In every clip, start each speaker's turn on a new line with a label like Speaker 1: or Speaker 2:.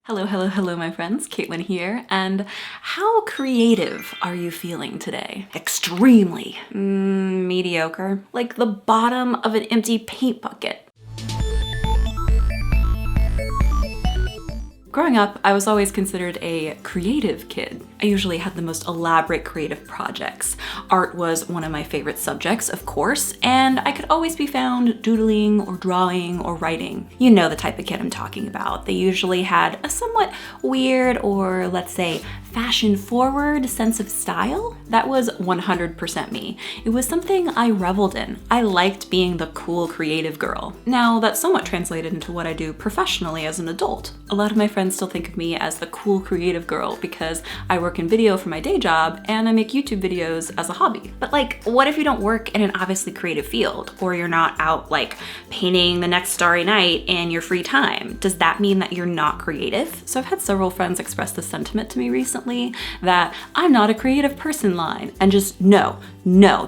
Speaker 1: Hello, hello, hello, my friends. Caitlin here. And how creative are you feeling today? Extremely. Mediocre. Like the bottom of an empty paint bucket. Growing up, I was always considered a creative kid. I usually had the most elaborate creative projects. Art was one of my favorite subjects, of course, and I could always be found doodling or drawing or writing. You know the type of kid I'm talking about. They usually had a somewhat weird or, let's say, fashion-forward sense of style. That was 100% me. It was something I reveled in. I liked being the cool creative girl. Now, that's somewhat translated into what I do professionally as an adult. A lot of my friends still think of me as the cool creative girl because I work in video for my day job and I make YouTube videos as a hobby. But like, what if you don't work in an obviously creative field, or you're not out like painting the next starry night in your free time? Does that mean that you're not creative? So I've had several friends express this sentiment to me recently that I'm not a creative person line, and just no,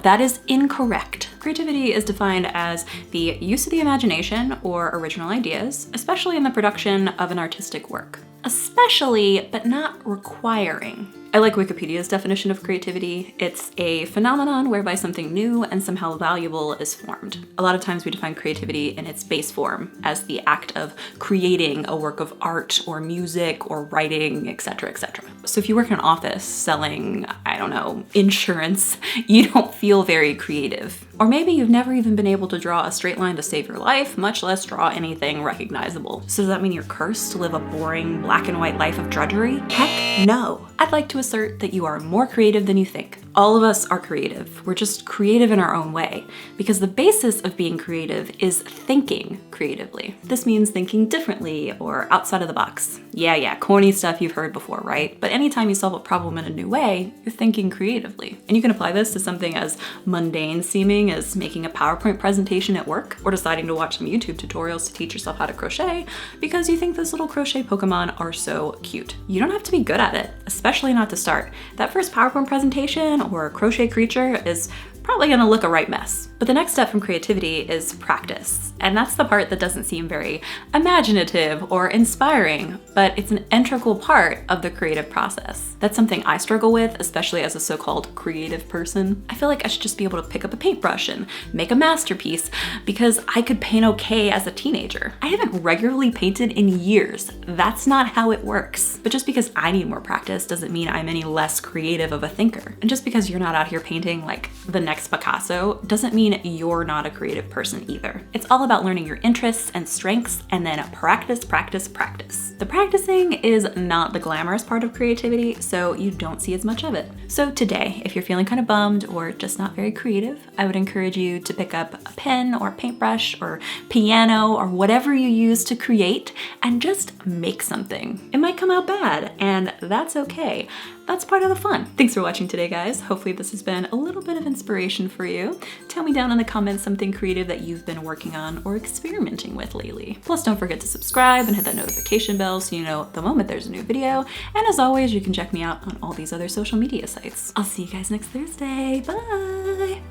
Speaker 1: that is incorrect. Creativity is defined as the use of the imagination or original ideas, especially in the production of an artistic work. Especially, but not requiring. I like Wikipedia's definition of creativity. It's a phenomenon whereby something new and somehow valuable is formed. A lot of times we define creativity in its base form as the act of creating a work of art or music or writing, etc., etc. So if you work in an office selling, I don't know, insurance, you don't feel very creative. Or maybe you've never even been able to draw a straight line to save your life, much less draw anything recognizable. So does that mean you're cursed to live a boring black and white life of drudgery? Heck no. I'd like to assert that you are more creative than you think. All of us are creative. We're just creative in our own way, because the basis of being creative is thinking creatively. This means thinking differently or outside of the box. Yeah, corny stuff you've heard before, right? But anytime you solve a problem in a new way, you're thinking creatively. And you can apply this to something as mundane seeming as making a PowerPoint presentation at work, or deciding to watch some YouTube tutorials to teach yourself how to crochet because you think those little crochet Pokemon are so cute. You don't have to be good at it, especially not to start. That first PowerPoint presentation or crochet creature is probably gonna look a right mess. But the next step from creativity is practice. And that's the part that doesn't seem very imaginative or inspiring, but it's an integral part of the creative process. That's something I struggle with, especially as a so-called creative person. I feel like I should just be able to pick up a paintbrush and make a masterpiece because I could paint okay as a teenager. I haven't regularly painted in years. That's not how it works. But just because I need more practice doesn't mean I'm any less creative of a thinker. And just because you're not out here painting like the next Picasso doesn't mean you're not a creative person either. It's all about learning your interests and strengths and then practice. The practicing is not the glamorous part of creativity, so you don't see as much of it. So today, if you're feeling kind of bummed or just not very creative, I would encourage you to pick up a pen or paintbrush or piano or whatever you use to create and just make something. It might come out bad, and that's okay. That's part of the fun. Thanks for watching today, guys. Hopefully this has been a little bit of inspiration for you. Tell me down in the comments something creative that you've been working on or experimenting with lately. Plus, don't forget to subscribe and hit that notification bell so you know the moment there's a new video. And as always, you can check me out on all these other social media sites. I'll see you guys next Thursday. Bye!